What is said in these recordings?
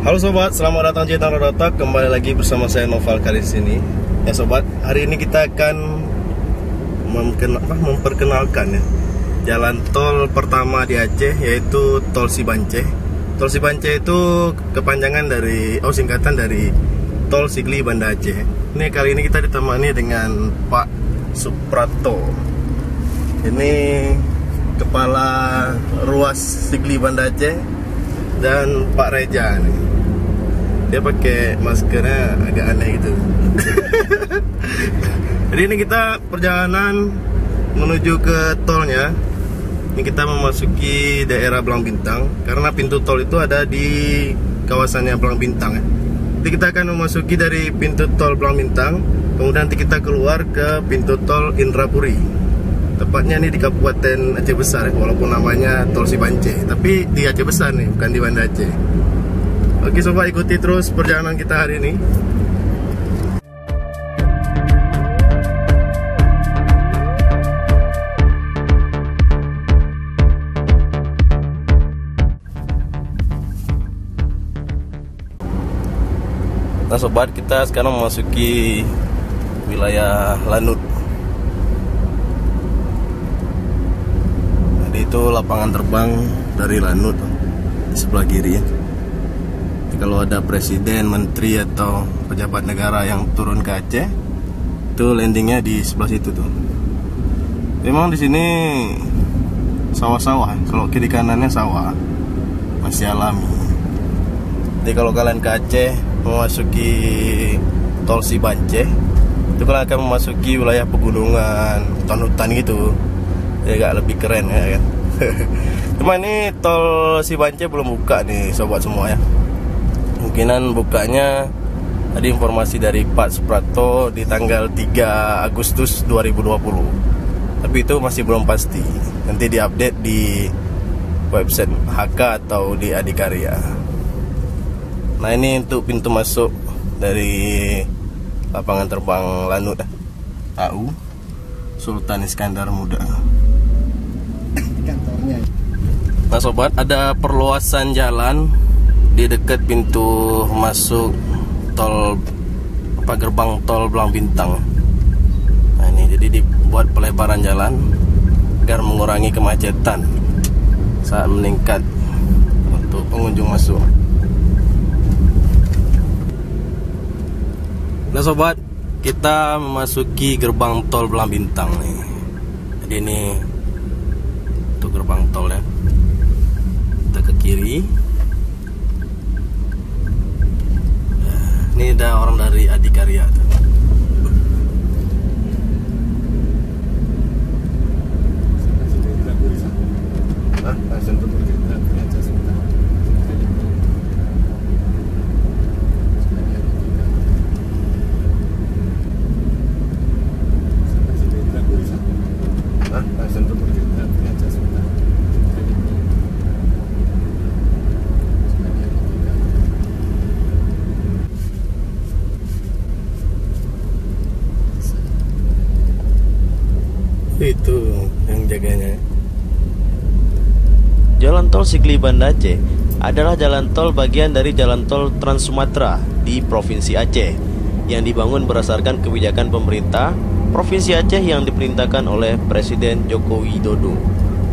Halo sobat, selamat datang di channel Rotak. Kembali lagi bersama saya Noval kali sini. Ya sobat, hari ini kita akan memperkenalkan ya jalan tol pertama di Aceh, yaitu Tol Sibanceh. Tol Sibanceh itu kepanjangan dari singkatan dari Tol Sigli Banda Aceh. Ini kali ini kita ditemani dengan Pak Suprapto. Ini Kepala Ruas Sigli Banda Aceh, dan Pak Reja nih. Dia pakai maskernya agak aneh gitu. Jadi ini kita perjalanan menuju ke tolnya. Ini kita memasuki daerah Belang Bintang, karena pintu tol itu ada di kawasannya Belang Bintang ya. Jadi kita akan memasuki dari pintu tol Belang Bintang, kemudian nanti kita keluar ke pintu tol Indrapuri. Tepatnya ini di Kabupaten Aceh Besar ya, walaupun namanya Tol Sibanceh, tapi di Aceh Besar nih, bukan di Banda Aceh. Oke sobat, ikuti terus perjalanan kita hari ini. Nah sobat, kita sekarang memasuki wilayah Lanut. Jadi itu lapangan terbang dari Lanut di sebelah kiri ya. Kalau ada presiden, menteri atau pejabat negara yang turun ke Aceh, itu landingnya di sebelah situ tuh. Memang di sini sawah-sawah. Kalau kiri kanannya sawah, masih alami. Jadi kalau kalian ke Aceh memasuki Tol Sibanceh, itu kalian akan memasuki wilayah pegunungan, hutan-hutan gitu. Ya agak lebih keren ya kan. Cuma ini Tol Sibanceh belum buka nih sobat semua ya. Kemungkinan bukanya ada informasi dari Pak Suprapto di tanggal 3 Agustus 2020. Tapi itu masih belum pasti. Nanti diupdate di website HK atau di Adikarya. Nah ini untuk pintu masuk dari lapangan terbang Lanut AU Sultan Iskandar Muda. Nah sobat, ada perluasan jalan di dekat pintu masuk tol gerbang tol Belang Bintang. Nah ini jadi dibuat pelebaran jalan agar mengurangi kemacetan saat meningkat untuk pengunjung masuk. Nah sobat, kita memasuki gerbang tol Belang Bintang nih. Jadi ini untuk gerbang tol ya. Kita ke kiri. Ini ada orang dari Adikarya tuh. Itu yang jaganya. Jalan tol Sigli Banda Aceh adalah jalan tol bagian dari jalan tol Trans Sumatera di Provinsi Aceh yang dibangun berdasarkan kebijakan pemerintah Provinsi Aceh yang diperintahkan oleh Presiden Joko Widodo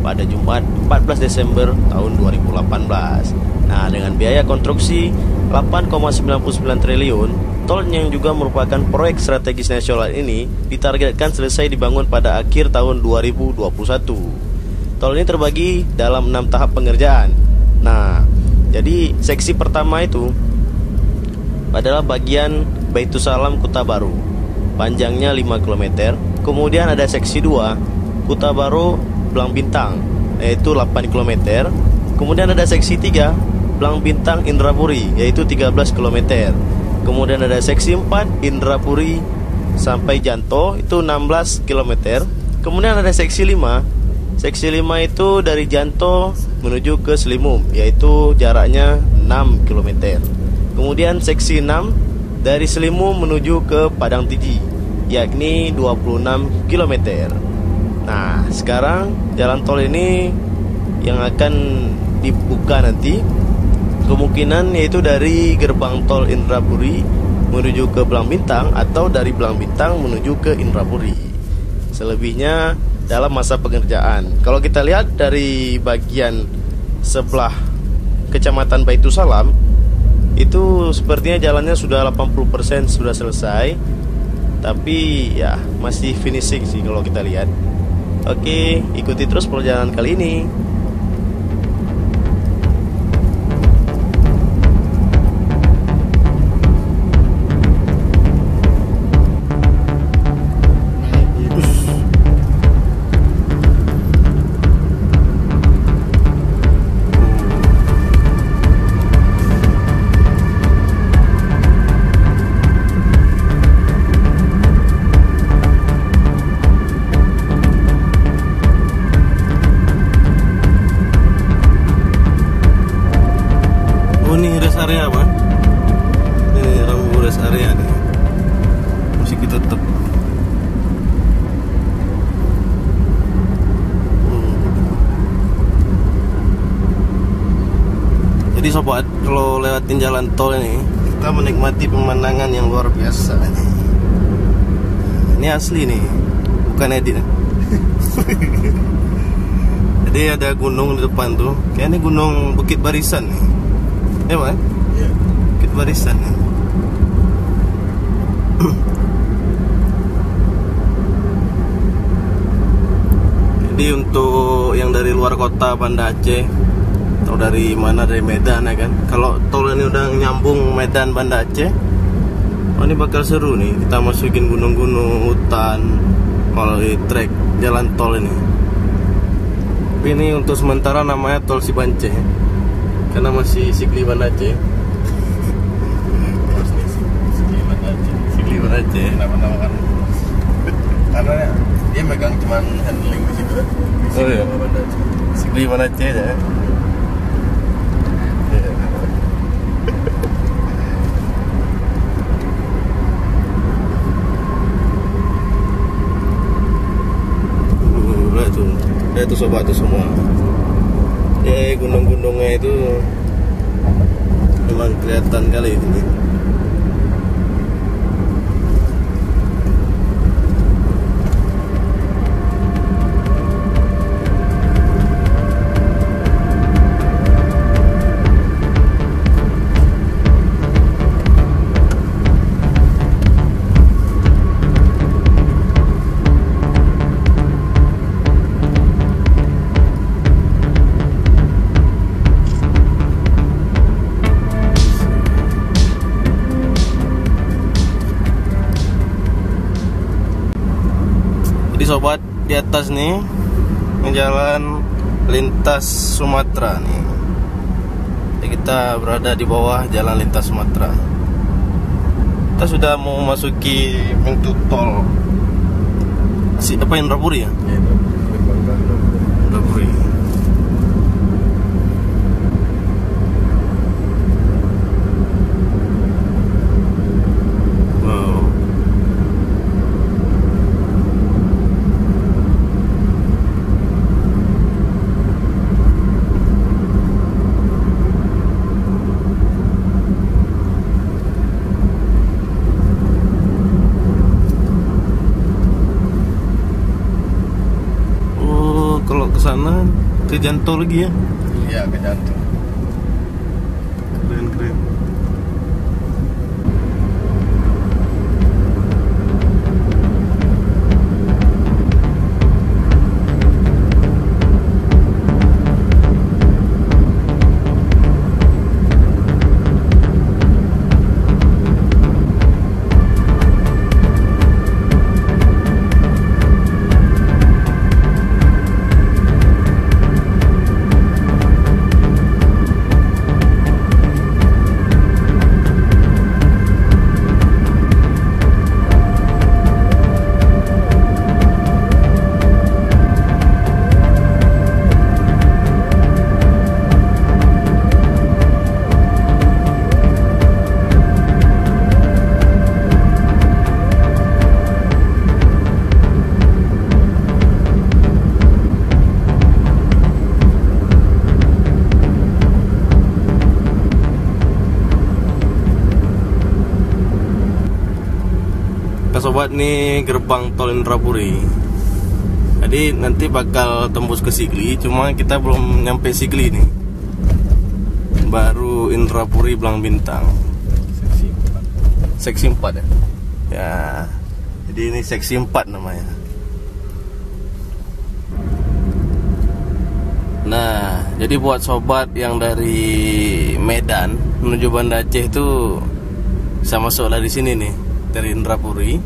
pada Jumat 14 Desember tahun 2018. Nah, dengan biaya konstruksi 8,99 triliun, tol yang juga merupakan proyek strategis nasional ini ditargetkan selesai dibangun pada akhir tahun 2021. Tol ini terbagi dalam 6 tahap pengerjaan. Nah, jadi seksi pertama itu adalah bagian Baitusalam Kuta Baru, panjangnya 5 km. Kemudian ada seksi 2 Kuta Baru Belang Bintang, yaitu 8 km. Kemudian ada seksi 3 Belang Bintang Indrapuri, yaitu 13 km. Kemudian ada seksi 4 Indrapuri sampai Janto, itu 16 km. Kemudian ada seksi 5. Seksi 5 itu dari Janto menuju ke Selimum, yaitu jaraknya 6 km. Kemudian seksi 6 dari Selimum menuju ke Padang Tiji, yakni 26 km. Nah, sekarang jalan tol ini yang akan dibuka nanti Kemungkinan yaitu dari gerbang tol Indrapuri menuju ke Belang Bintang atau dari Belang Bintang menuju ke Indrapuri. Selebihnya dalam masa pengerjaan. Kalau kita lihat dari bagian sebelah Kecamatan Baitusalam, itu sepertinya jalannya sudah 80% sudah selesai. Tapi ya masih finishing sih kalau kita lihat. Oke, ikuti terus perjalanan kali ini. Area apa? Ini rambu rest area nih. Masih kita tetap. Jadi sobat, kalau lewatin jalan tol ini, kita menikmati pemandangan yang luar biasa nih. Ini asli nih, bukan edit. Jadi ada gunung di depan tuh. Kayaknya gunung Bukit Barisan nih. Ya, Pak? Iya. Bukit Barisan nih. Jadi untuk yang dari luar kota Banda Aceh atau dari mana, dari Medan ya kan, kalau tol ini udah nyambung Medan Banda Aceh, oh ini bakal seru nih. Kita masukin gunung-gunung, hutan melalui trek jalan tol ini. Tapi ini untuk sementara namanya Tol Sibanceh karena masih Sigli Banda Aceh. Sigli Banda Aceh. Sigli Banda Aceh. Nama-nama kan. Karena dia megang cuman handling di situ. Oh iya. Banda Aceh. Sigli Banda Aceh ya. Itu sobat itu semua. Ya gunung-gunungnya itu memang kelihatan kali ini. Sobat, di atas nih jalan lintas Sumatera nih. Jadi kita berada di bawah jalan lintas Sumatera. Kita sudah mau masuki pintu tol apa Indrapuri ya? Ya itu. Indrapuri. Sana ke Janto lagi ya? Iya, ke Janto. Keren. Nah sobat, nih gerbang tol Indrapuri. Jadi nanti bakal tembus ke Sigli, cuma kita belum nyampe Sigli nih. Baru Indrapuri Blang Bintang. Seksi 4 ya. Ya. Jadi ini seksi 4 namanya. Nah, jadi buat sobat yang dari Medan menuju Banda Aceh itu bisa masuk dari sini nih, dari Indrapuri,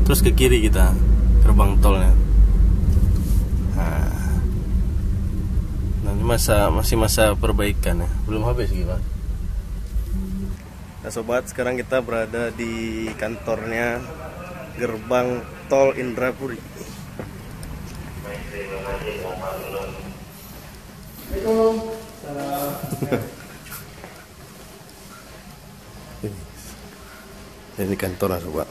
terus ke kiri kita gerbang tolnya. Nah ini masih masa perbaikan ya, belum habis gitu. Nah sobat, sekarang kita berada di kantornya gerbang tol Indrapuri. Ini kantor sobat.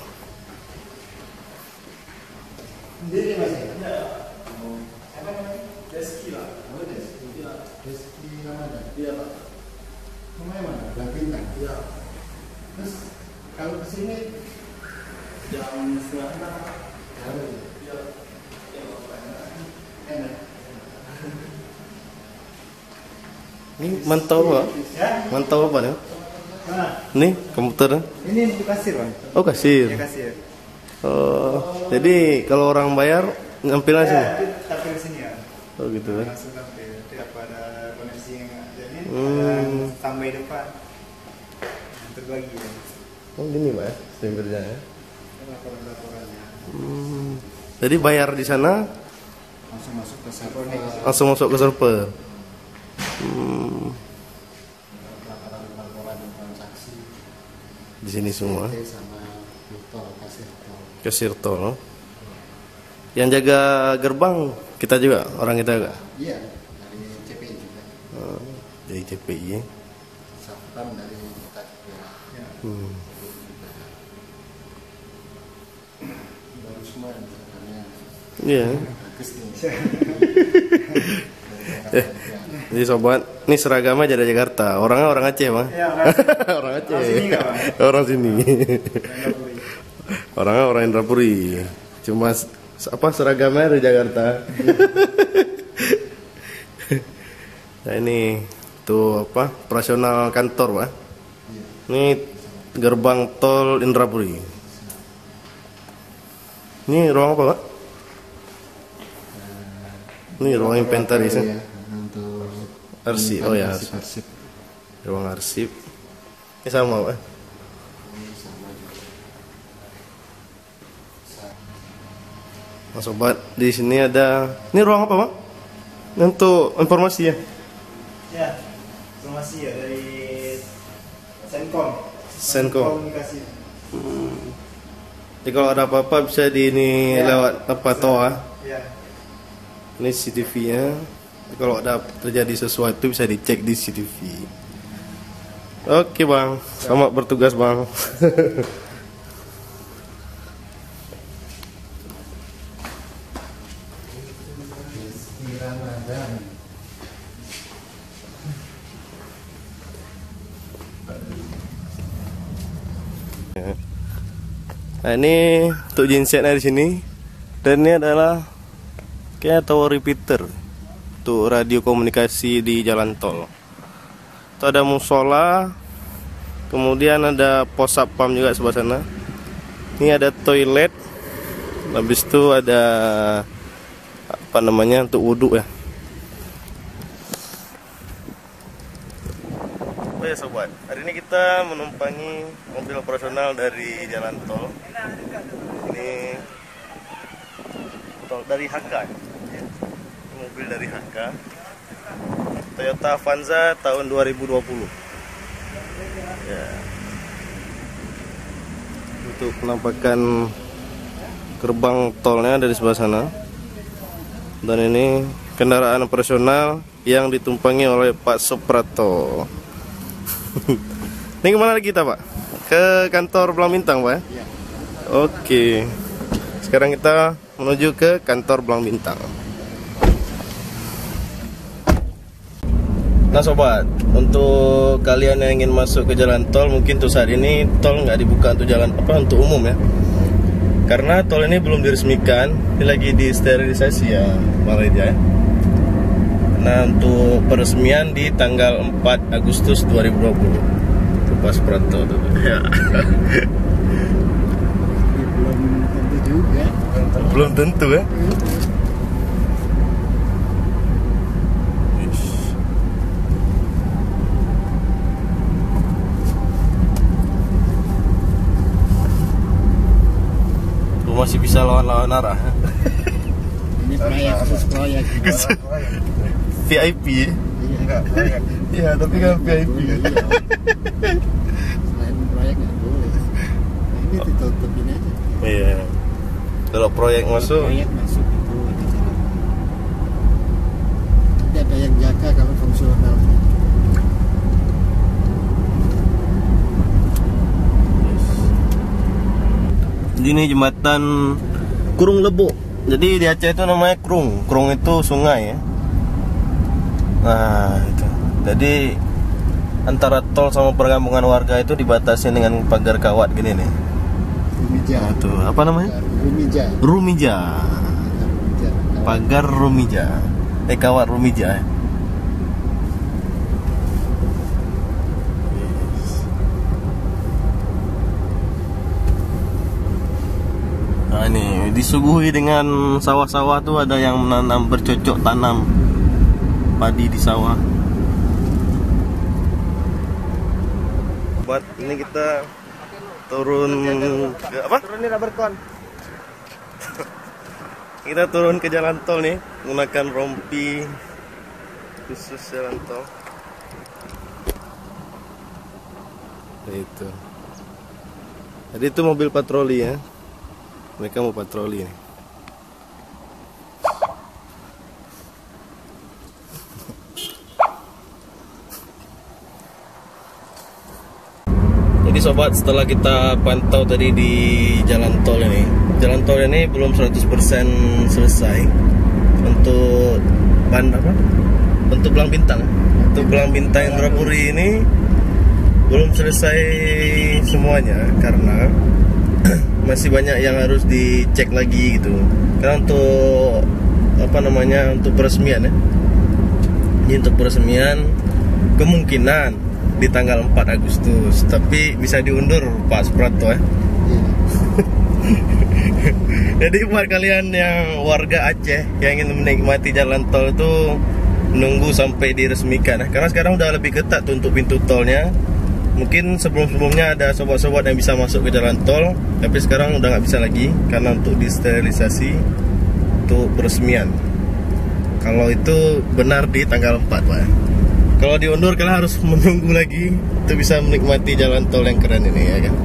Terus kalau kesini jam setengah 6. Ini mantau apa? Mantau apa nih? Mana? Nih komputer. Ini di kasir, Bang. Oh kasir. Ya, kasir. Oh, jadi kalau orang bayar ngambil langsung. Ya, tapi di sini ya. Oh gitu kan. Langsung tampil. Tidak ada koneksi yang jadi ada tambah depan. Terbagi ya. Oh gini Pak, sistem kerjanya. Laporan-laporannya. Jadi bayar di sana Langsung masuk ke server. langsung masuk ke server. Laporan transaksi Di sini semua. sama tol, kasir tol. Kasir tol. Yang jaga gerbang kita juga, orang kita juga. Iya, dari CPI juga. Dari CPI. Satpam dari kita juga. Ya. Baru semua misalkannya. Iya. Bagus nih. Jadi sobat, ini seragamnya dari Jakarta. Orangnya orang Aceh, Bang. Iya, Orang Aceh. Orang sini nggak, Bang? Orang sini. Orangnya orang Indrapuri. Cuma apa seragamnya dari Jakarta. Nah ini tuh apa operasional kantor, Pak. Ini gerbang tol Indrapuri. Ini ruang apa, Pak? Ini ruang inventaris ya. Untuk Arsip. Oh ya, arsip. ruang arsip. Ini sama, Pak. Nah, sobat, di sini ada. Ini ruang apa, Pak? Untuk informasi ya. Ya, informasi ya dari Senkom. Senkom. Komunikasi. Jadi kalau ada apa-apa bisa di ini Ya. lewat apa toa. Ya. Ini CCTV-nya. Kalau ada terjadi sesuatu bisa dicek di CCTV. Oke, Bang. Selamat bertugas, Bang. Nah ini untuk gensetnya di sini, dan ini adalah kayak tower repeater untuk radio komunikasi di jalan tol. Itu ada musola, kemudian ada pos satpam juga sebelah sana. Ini ada toilet, habis itu ada apa namanya untuk wudhu ya. Oh ya sobat, hari ini kita menumpangi mobil operasional dari jalan tol. Ini tol dari HK ya. Ini mobil dari HK Toyota Avanza tahun 2020 ya. Untuk penampakan gerbang tolnya dari sebelah sana. Dan ini kendaraan operasional yang ditumpangi oleh Pak Suprato. Ini kemana lagi kita, Pak? Ke kantor Blang Bintang, Pak? Iya. Oke. Sekarang kita menuju ke kantor Blang Bintang. Nah sobat, untuk kalian yang ingin masuk ke jalan tol, mungkin untuk saat ini tol nggak dibuka untuk jalan apa untuk umum ya. Karena tol ini belum diresmikan, ini lagi disterilisasi ya Malaysia ya. Nah untuk peresmian di tanggal 4 Agustus 2020 itu Pak Suprapto tuh. Ya. Belum tentu juga. Belum tentu ya. Masih bisa lawan-lawan arah. Ini proyek khusus proyek. VIP ya? Iya. Iya, tapi kan VIP. Iya. Selain proyek nggak boleh. Nah, ini ditutupin aja. Iya. Kalau proyek masuk. Proyek masuk itu ada jalan. Nanti ada yang jaga kalau fungsional. Ini jembatan Krung Lebo. Jadi di Aceh itu namanya Krung. Krung itu sungai ya. Nah itu. Jadi antara tol sama perkampungan warga itu dibatasi dengan pagar kawat gini nih. Rumija. Nah, tuh apa namanya? Rumija. Rumija. Pagar Rumija. Kawat Rumija. Nah ini disuguhi dengan sawah-sawah tuh ada yang menanam bercocok tanam padi di sawah. Buat ini kita turun ke apa? Turun rubber cone. Kita turun ke jalan tol nih menggunakan rompi khusus jalan tol. Itu. Jadi itu mobil patroli ya. Mereka mau patroli nih. Jadi sobat, setelah kita pantau tadi di jalan tol ini, jalan tol ini belum 100% selesai untuk untuk Belang Bintang. Untuk Belang Bintang Indrapuri ini belum selesai semuanya karena masih banyak yang harus dicek lagi gitu. Karena untuk untuk peresmian ya. Jadi untuk peresmian kemungkinan di tanggal 4 Agustus, tapi bisa diundur Pak Suprapto ya. Jadi buat kalian yang warga Aceh yang ingin menikmati jalan tol itu nunggu sampai diresmikan ya. Karena sekarang udah lebih ketat tuh untuk pintu tolnya. Mungkin sebelum-sebelumnya ada sobat-sobat yang bisa masuk ke jalan tol, tapi sekarang udah nggak bisa lagi karena untuk disterilisasi untuk peresmian. Kalau itu benar di tanggal 4 Pak. Kalau diundur kalian harus menunggu lagi untuk bisa menikmati jalan tol yang keren ini ya kan.